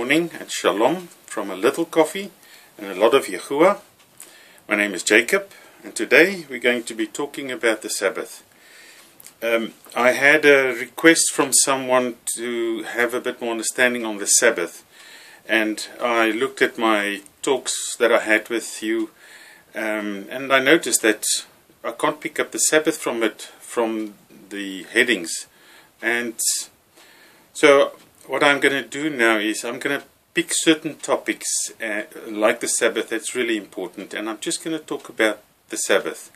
morning and Shalom from a little coffee and a lot of Yahuwah. My name is Jacob, and today we're going to be talking about the Sabbath. I had a request from someone to have a bit more understanding on the Sabbath, and I looked at my talks that I had with you, and I noticed that I can't pick up the Sabbath from the headings. And so what I'm going to do now is I'm going to pick certain topics like the Sabbath that's really important, and I'm just going to talk about the Sabbath.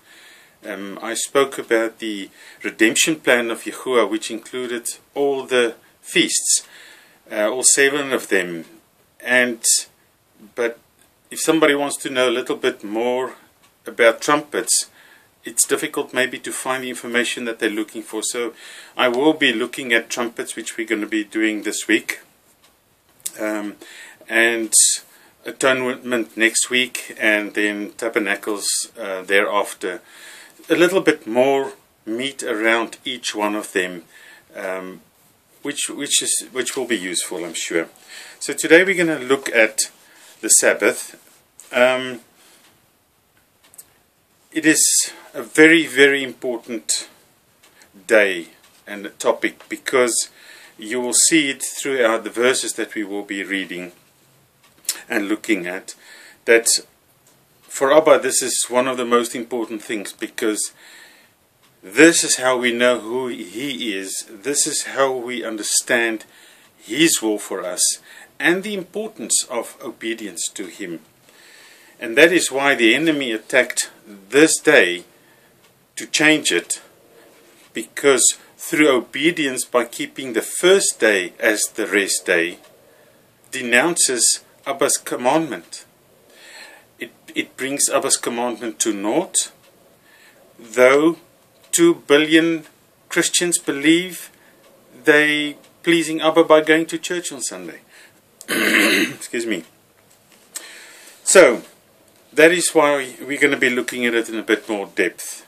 I spoke about the redemption plan of Yahuwah, which included all the feasts, all 7 of them. But if somebody wants to know a little bit more about trumpets, it's difficult maybe to find the information that they're looking for. So I will be looking at trumpets, which we're going to be doing this week, and atonement next week, and then tabernacles thereafter. A little bit more meat around each one of them, which will be useful, I'm sure. So today we're going to look at the Sabbath. It is a very, very important day and a topic, because you will see it throughout the verses that we will be reading and looking at, that for Abba this is one of the most important things, because this is how we know who He is. This is how we understand His will for us and the importance of obedience to Him. And that is why the enemy attacked this day to change it, because through obedience, by keeping the first day as the rest day, denounces Abba's commandment. It brings Abba's commandment to naught. Though 2 billion Christians believe they pleasing Abba by going to church on Sunday. Excuse me. So that is why we're going to be looking at it in a bit more depth.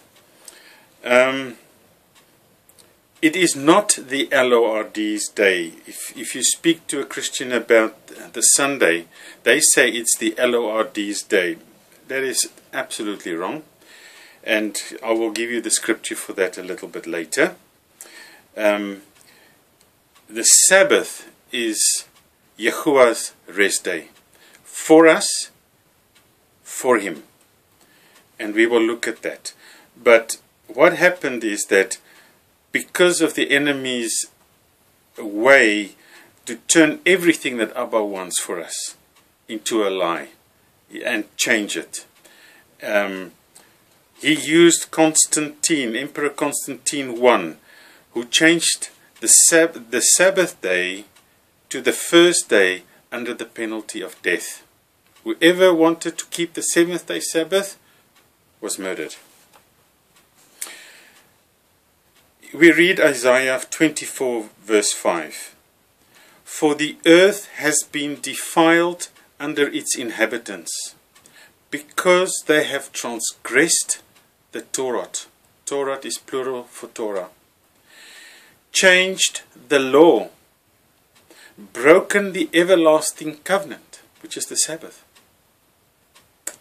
It is not the LORD's day. If you speak to a Christian about the Sunday, they say it's the LORD's day. That is absolutely wrong. And I will give you the scripture for that a little bit later. The Sabbath is Yahuwah's rest day. For us, for Him. And we will look at that. But what happened is that because of the enemy's way to turn everything that Abba wants for us into a lie and change it, he used Emperor Constantine I, who changed the Sabbath day to the first day under the penalty of death. Whoever wanted to keep the 7th day Sabbath was murdered. We read Isaiah 24 verse 5. For the earth has been defiled under its inhabitants, because they have transgressed the Torah. Torah is plural for Torah. Changed the law, broken the everlasting covenant, which is the Sabbath.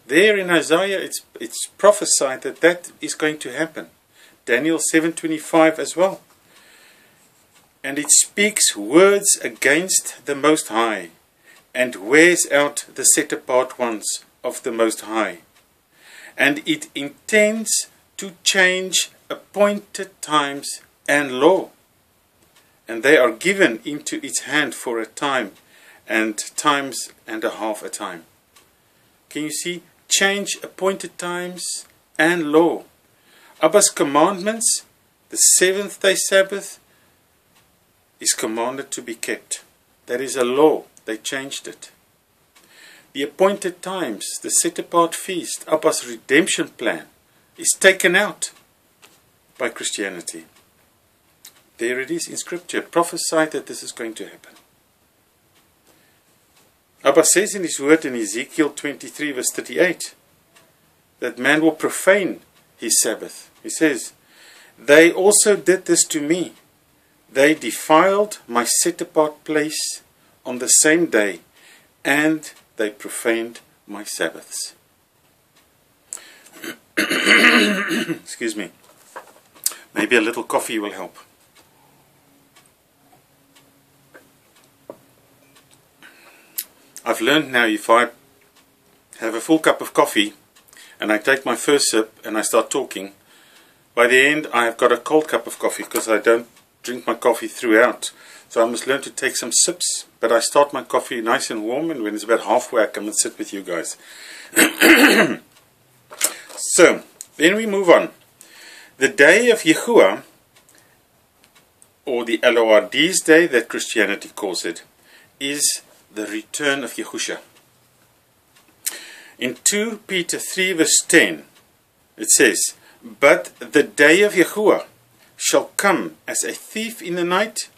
There in Isaiah it's prophesied that is going to happen. Daniel 7:25 as well. And it speaks words against the Most High, and wears out the set apart ones of the Most High. And it intends to change appointed times and law. And they are given into its hand for a time, and times and a half a time. Can you see? Change appointed times and law. Abba's commandments, the 7th day Sabbath, is commanded to be kept. That is a law. They changed it. The appointed times, the set apart feast, Abba's redemption plan, is taken out by Christianity. There it is in scripture, prophesied that this is going to happen. Abba says in his word in Ezekiel 23 verse 38 that man will profane his Sabbath. He says, they also did this to me. They defiled my set apart place on the same day and they profaned my Sabbaths. Excuse me. Maybe a little coffee will help. I've learned now, if I have a full cup of coffee and I take my first sip and I start talking, by the end I've got a cold cup of coffee, because I don't drink my coffee throughout. So I must learn to take some sips, but I start my coffee nice and warm, and when it's about halfway I come and sit with you guys. So, then we move on. The day of Yahuwah, or the Elohim's day that Christianity calls it, is the return of Yahusha. In 2 Peter 3 verse 10, it says, "But the day of Yahuwah shall come as a thief in the night,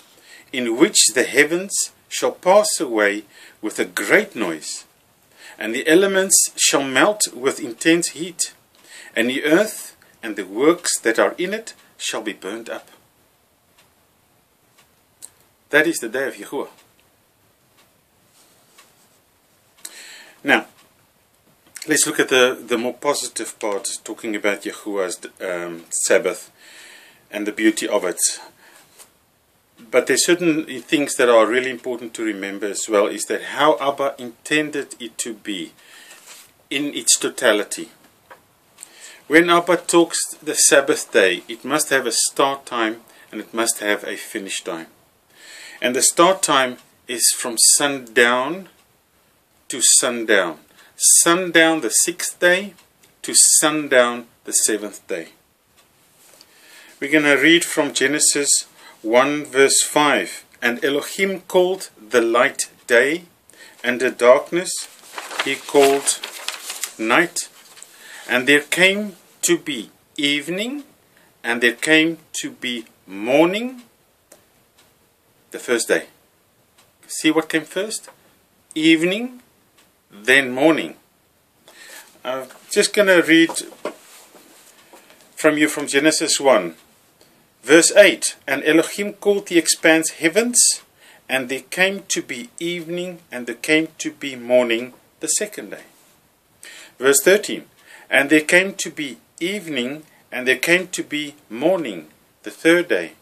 in which the heavens shall pass away with a great noise, and the elements shall melt with intense heat, and the earth and the works that are in it shall be burned up." That is the day of Yahuwah. Now, let's look at the more positive part, talking about Yahuwah's Sabbath and the beauty of it. But there's certain things that are really important to remember as well, is that how Abba intended it to be in its totality. When Abba talks the Sabbath day, it must have a start time and it must have a finish time. And the start time is from sundown to sundown. Sundown the 6th day to sundown the 7th day. We're going to read from Genesis 1 verse 5. "And Elohim called the light day, and the darkness he called night. And there came to be evening, and there came to be morning," the first day. See what came first? Evening, then morning. I'm just going to read from Genesis 1. Verse 8, "And Elohim called the expanse heavens, and there came to be evening, and there came to be morning, the second day." Verse 13, "And there came to be evening, and there came to be morning, the third day."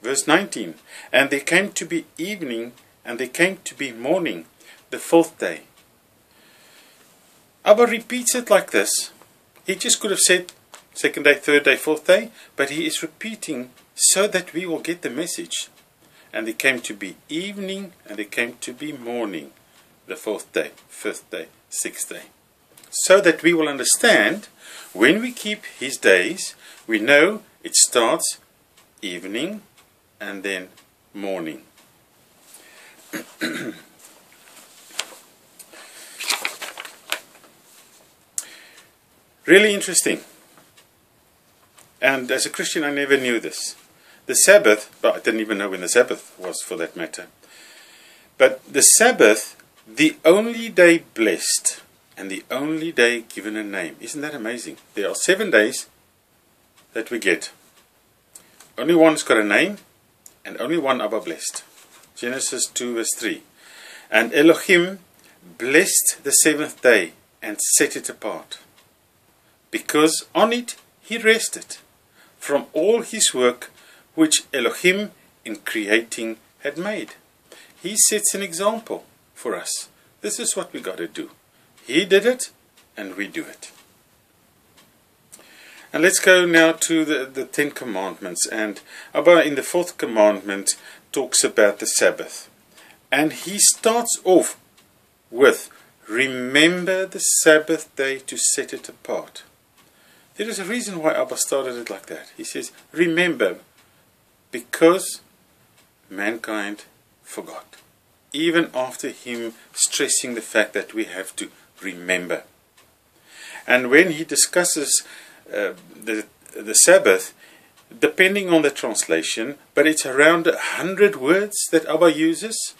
Verse 19, "And there came to be evening, and there came to be morning, the fourth day." Abba repeats it like this. He just could have said second day, third day, fourth day, but he is repeating so that we will get the message. And there came to be evening, and there came to be morning, the fourth day, fifth day, sixth day. So that we will understand, when we keep his days, we know it starts evening and then morning. Really interesting. And as a Christian, I never knew this. The Sabbath, well, I didn't even know when the Sabbath was, for that matter. But the Sabbath, the only day blessed, and the only day given a name. Isn't that amazing? There are 7 days that we get. Only one's got a name, and only one Abba blessed. Genesis 2 verse 3. "And Elohim blessed the 7th day, and set it apart, because on it he rested from all his work which Elohim in creating had made." He sets an example for us. This is what we got to do. He did it, and we do it. And let's go now to the 10 Commandments. And Abba in the 4th commandment talks about the Sabbath. And he starts off with, "Remember the Sabbath day to set it apart." There is a reason why Abba started it like that. He says, remember, because mankind forgot. Even after him stressing the fact that we have to remember. And when he discusses the Sabbath, depending on the translation, but it's around 100 words that Abba uses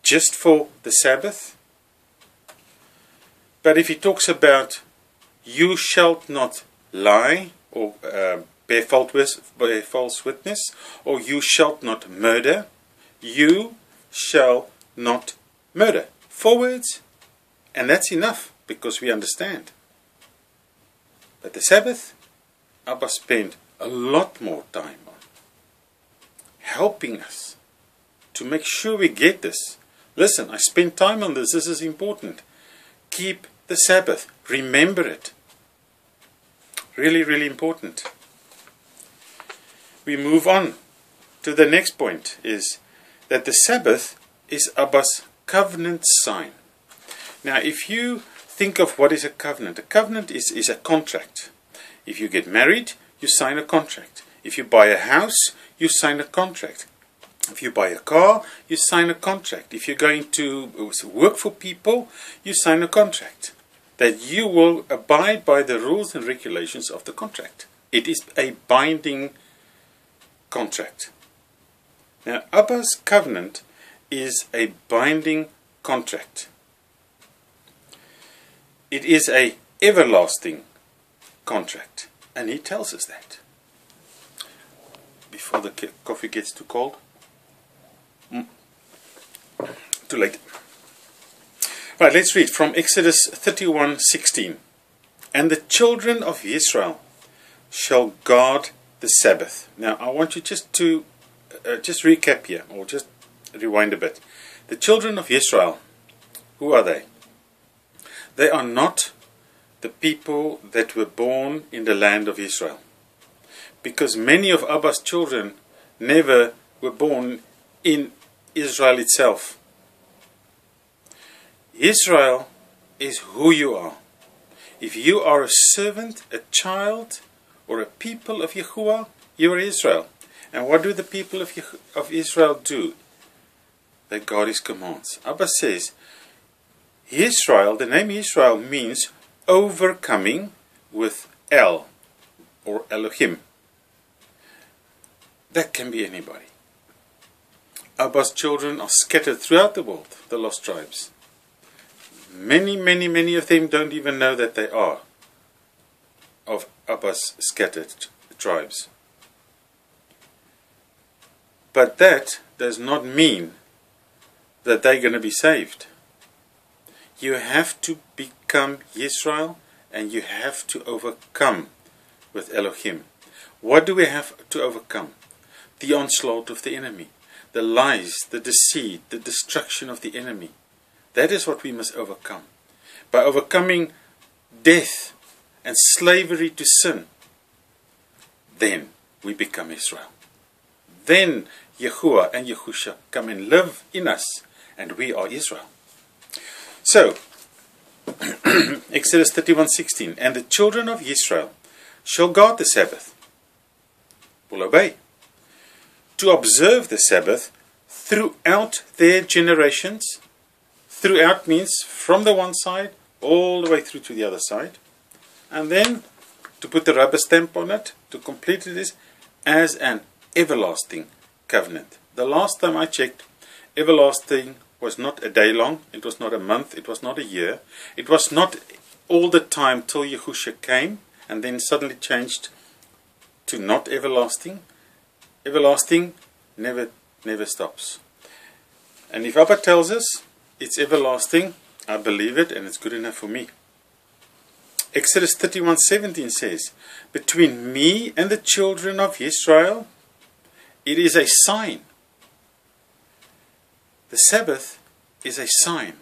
just for the Sabbath. But if he talks about "you shalt not lie," or bear false witness, or "you shalt not murder," you shall not murder. forwards, and that's enough because we understand. But the Sabbath, Abba spent a lot more time on helping us to make sure we get this. Listen, I spent time on this. This is important. Keep the Sabbath. Remember it. Really, really important. We move on to the next point, is that the Sabbath is Abba's covenant sign. Now, if you think of what is a covenant is a contract. If you get married, you sign a contract. If you buy a house, you sign a contract. If you buy a car, you sign a contract. If you're going to work for people, you sign a contract. That you will abide by the rules and regulations of the contract. It is a binding contract. Now, Abba's covenant is a binding contract. It is a everlasting contract. And he tells us that. Before the coffee gets too cold. Too late. Right, let's read from Exodus 31:16. And the children of Yisrael shall guard the Sabbath. Now, I want you just to just recap here, or just rewind a bit. The children of Yisrael, who are they? They are not the people that were born in the land of Israel. Because many of Abba's children never were born in Israel itself. Israel is who you are. If you are a servant, a child, or a people of Yahuwah, you are Israel. And what do the people of Israel do? They guard his commands. Abba says, Israel, the name Israel means overcoming with El, or Elohim. That can be anybody. Abba's children are scattered throughout the world, the lost tribes. Many of them don't even know that they are of Abba's scattered tribes. But that does not mean that they're going to be saved. You have to become Yisrael, and you have to overcome with Elohim. What do we have to overcome? The onslaught of the enemy, the lies, the deceit, the destruction of the enemy. That is what we must overcome. By overcoming death and slavery to sin, then we become Israel. Then Yahuwah and Yahusha come and live in us, and we are Israel. So, Exodus 31:16, and the children of Israel shall guard the Sabbath, will obey, to observe the Sabbath throughout their generations. Throughout means from the one side all the way through to the other side. And then to put the rubber stamp on it, to complete it, is as an everlasting covenant. The last time I checked, everlasting was not a day long, it was not a month, it was not a year, it was not all the time till Yahusha came and then suddenly changed to not everlasting. Everlasting never stops. And if Abba tells us it's everlasting, I believe it, and it's good enough for me. Exodus 31:17 says, between me and the children of Israel, it is a sign. The Sabbath is a sign.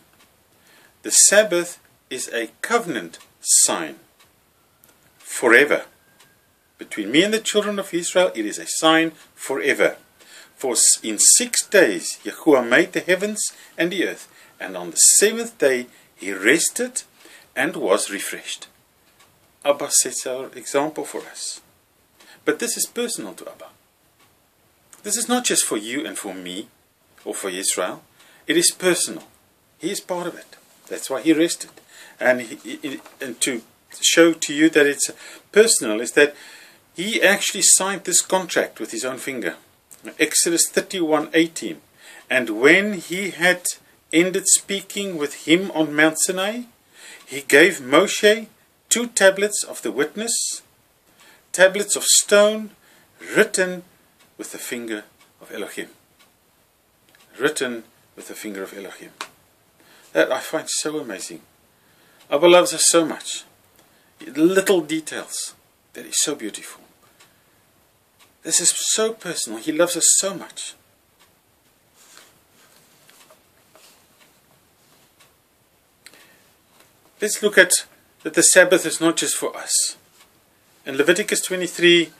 The Sabbath is a covenant sign. Forever. Between me and the children of Israel, it is a sign forever. For in 6 days Yahuwah made the heavens and the earth, and on the 7th day he rested and was refreshed. Abba sets our example for us. But this is personal to Abba. This is not just for you and for me, or for Israel. It is personal. He is part of it. That's why he rested. And to show to you that it's personal is that he actually signed this contract with his own finger. Exodus 31:18. And when he had ended speaking with him on Mount Sinai, he gave Moshe 2 tablets of the witness, tablets of stone, written with the finger of Elohim. Written with the finger of Elohim. That I find so amazing. Abba loves us so much. Little details. That is so beautiful. This is so personal. He loves us so much. Let's look at that the Sabbath is not just for us. In Leviticus 23,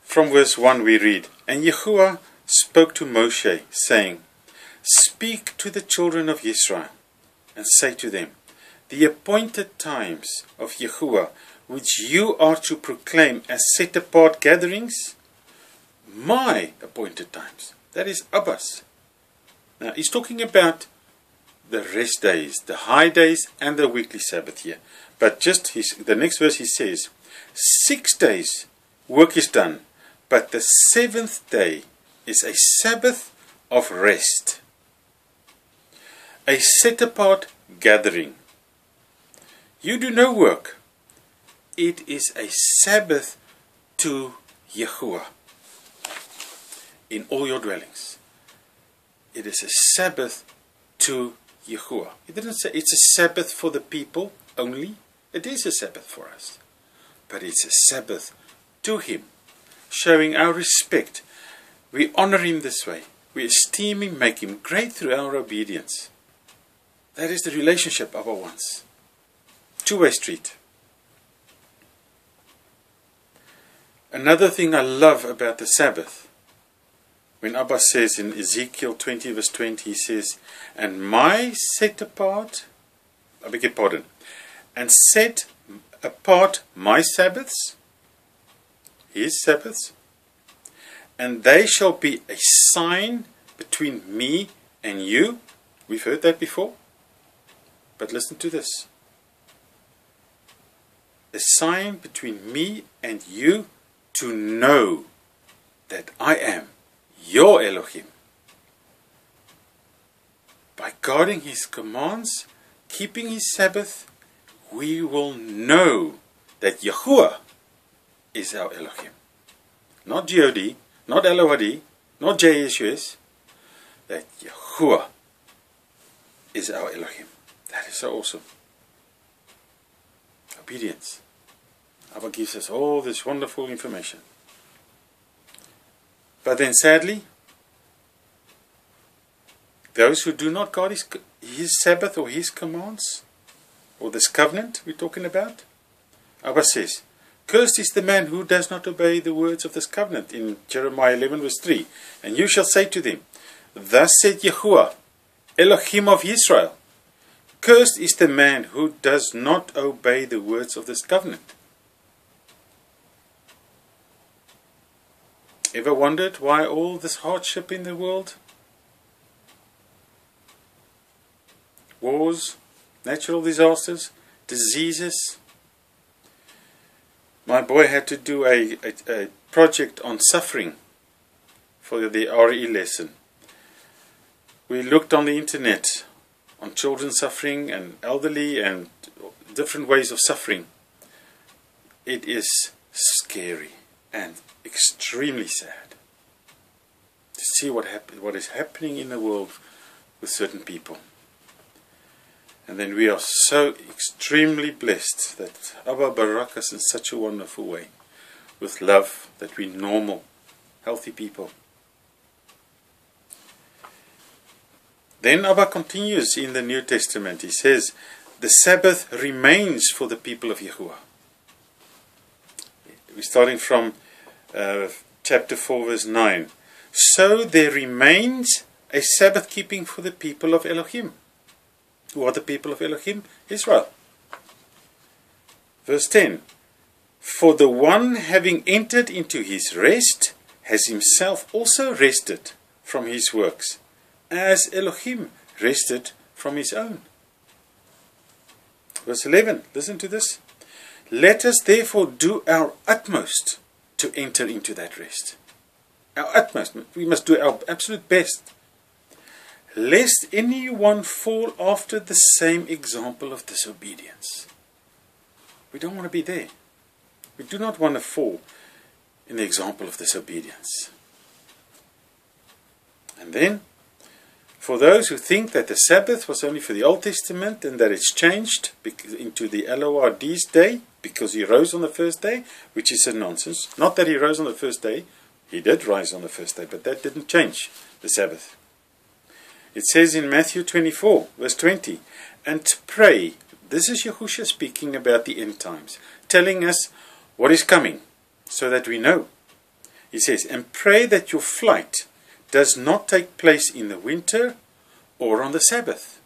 from verse 1 we read, "And Yahuwah spoke to Moshe, saying, Speak to the children of Yisrael, and say to them, The appointed times of Yahuwah, which you are to proclaim as set apart gatherings, my appointed times." That is Abba's. Now he's talking about the rest days, the high days and the weekly Sabbath here. But just the next verse he says, 6 days work is done, but the 7th day is a Sabbath of rest. A set apart gathering. You do no work. It is a Sabbath to Yahuwah in all your dwellings. It is a Sabbath to Yahuwah. He didn't say it's a Sabbath for the people only. It is a Sabbath for us. But it's a Sabbath to Him, showing our respect. We honor Him this way. We esteem Him, make Him great through our obedience. That is the relationship Abba wants. Two-way street. Another thing I love about the Sabbath, when Abba says in Ezekiel 20 verse 20, he says, "And my set apart," I beg your pardon, "and set apart my Sabbaths," His Sabbaths, "and they shall be a sign between me and you." We've heard that before. But listen to this. A sign between me and you to know that I am your Elohim. By guarding His commands, keeping His Sabbath, we will know that Yahuwah is our Elohim. Not G-O-D, not L-O-R-D, not J-S-U-S. That Yahuwah is our Elohim. That is so awesome. Obedience. Abba gives us all this wonderful information. But then sadly, those who do not guard his Sabbath or His commands, or this covenant we're talking about, Abba says, "Cursed is the man who does not obey the words of this covenant," in Jeremiah 11 verse 3. "And you shall say to them, Thus said Yahuwah, Elohim of Yisrael, Cursed is the man who does not obey the words of this covenant." Ever wondered why all this hardship in the world? Wars, natural disasters, diseases. My boy had to do a project on suffering for the RE lesson. We looked on the internet on children suffering and elderly and different ways of suffering. It is scary and extremely sad to see what is happening in the world with certain people. And then we are so extremely blessed that Abba barak us in such a wonderful way, with love, that we're normal, healthy people. Then Abba continues in the New Testament. He says, the Sabbath remains for the people of Yahuwah. We're starting from chapter 4 verse 9. So there remains a Sabbath keeping for the people of Elohim. Who are the people of Elohim? Israel. Verse 10. For the one having entered into his rest has himself also rested from his works, as Elohim rested from his own. Verse 11. Listen to this. Let us therefore do our utmost to enter into that rest. Our utmost. We must do our absolute best. Lest anyone fall after the same example of disobedience. We don't want to be there. We do not want to fall in the example of disobedience. And then For those who think that the Sabbath was only for the Old Testament and that it's changed into the Elohim's day because he rose on the first day, which is a nonsense. Not that he rose on the first day. He did rise on the first day, but that didn't change the Sabbath. It says in Matthew 24, verse 20, and pray. This is Yahusha speaking about the end times, telling us what is coming so that we know. He says, and pray that your flight does not take place in the winter or on the Sabbath.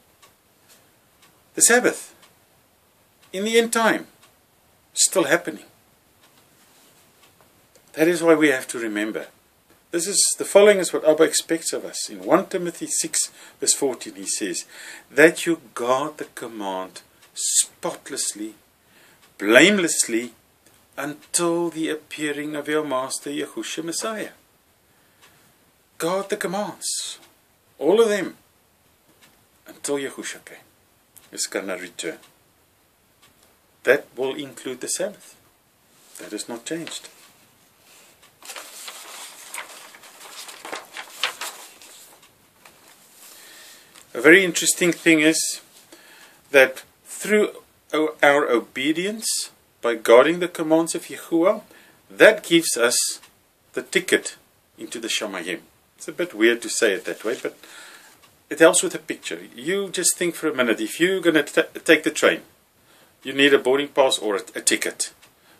The Sabbath, in the end time, still happening. That is why we have to remember. The following is what Abba expects of us. In 1 Timothy 6 verse 14 he says, that you guard the command spotlessly, blamelessly, until the appearing of your Master Yahushua Messiah. Guard the commands, all of them, until Yahushua came, is going to return. That will include the Sabbath. That is not changed. A very interesting thing is that through our obedience, by guarding the commands of Yahuwah, that gives us the ticket into the Shamayim. It's a bit weird to say it that way, but it helps with a picture. You just think for a minute, if you're going to take the train, you need a boarding pass or a ticket.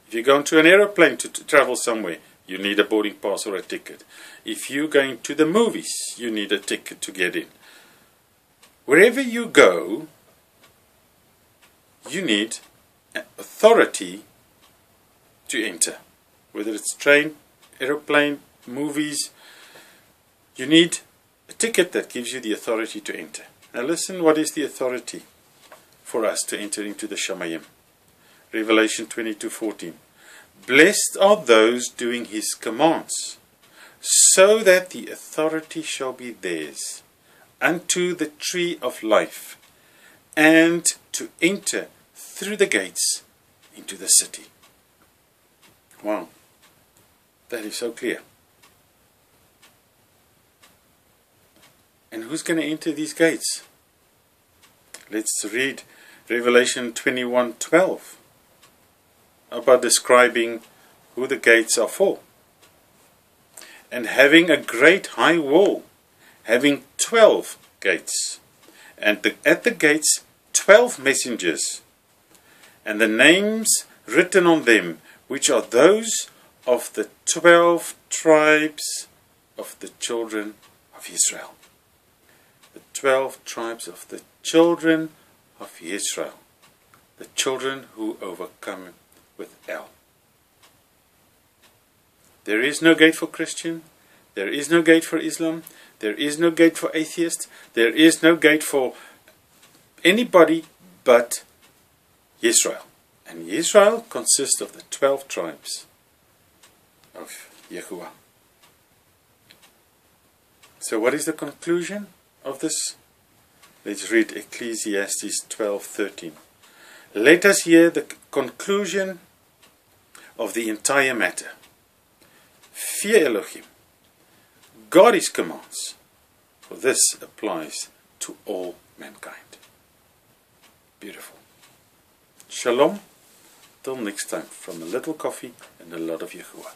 If you're going to an aeroplane to travel somewhere, you need a boarding pass or a ticket. If you're going to the movies, you need a ticket to get in. Wherever you go, you need authority to enter. Whether it's train, aeroplane, movies, you need a ticket that gives you the authority to enter. Now listen, what is the authority for us to enter into the Shamayim? Revelation 22:14. Blessed are those doing his commands, so that the authority shall be theirs, unto the tree of life, and to enter through the gates into the city. Wow, that is so clear. And who's going to enter these gates? Let's read Revelation 21:12 about describing who the gates are for. And having a great high wall, having 12 gates, and at the gates 12 messengers, and the names written on them, which are those of the 12 tribes of the children of Israel. The 12 tribes of the children of Israel. The children who overcome with El. There is no gate for Christian. There is no gate for Islam. There is no gate for atheist. There is no gate for anybody but Yisrael. And Yisrael consists of the 12 tribes of Yahuwah. So what is the conclusion of this? Let's read Ecclesiastes 12:13. Let us hear the conclusion of the entire matter. Fear Elohim. Guard his commands, for this applies to all mankind. Beautiful. Shalom. Till next time, from a little coffee and a lot of Yahuwah.